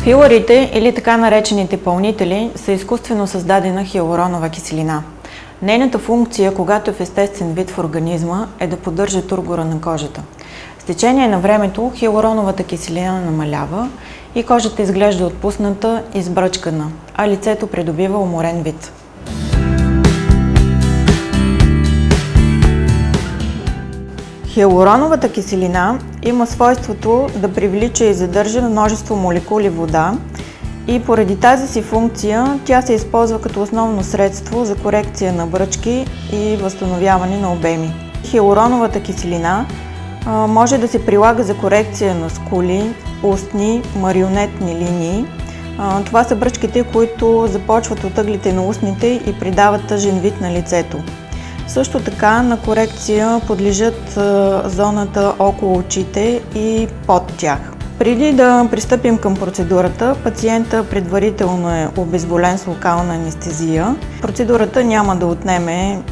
Филърите или така наречените пълнители са изкуствено създадена хиалуронова киселина. Нейната функция, когато е в естествен вид в организма, е да поддържа тургора на кожата. С течение на времето хиалуроновата киселина намалява и кожата изглежда отпусната и сбръчкана, а лицето придобива уморен вид. Хиалуроновата киселина има свойството да привлича и задържа множество молекули вода и поради тази си функция тя се използва като основно средство за корекция на бръчки и възстановяване на обеми. Хиалуроновата киселина може да се прилага за корекция на скули, устни, марионетни линии. Това са бръчките, които започват от ъглите на устните и придават тъжен вид на лицето. Също така на корекция подлежат зоната около очите и под тях. Преди да пристъпим към процедурата, пациента предварително е обезболен с локална анестезия. Процедурата няма да отнеме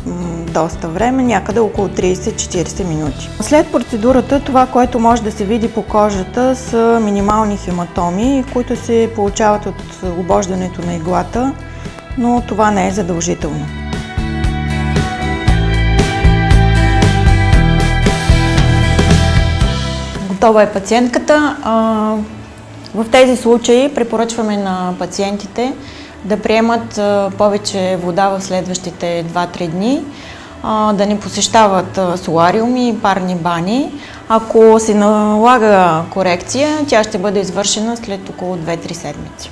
доста време, някъде около 30-40 минути. След процедурата това, което може да се види по кожата, са минимални хематоми, които се получават от обождането на иглата, но това не е задължително. Готова е пациентката. В тези случаи препоръчваме на пациентите да приемат повече вода в следващите 2-3 дни, да не посещават солариуми и парни бани. Ако се налага корекция, тя ще бъде извършена след около 2-3 седмици.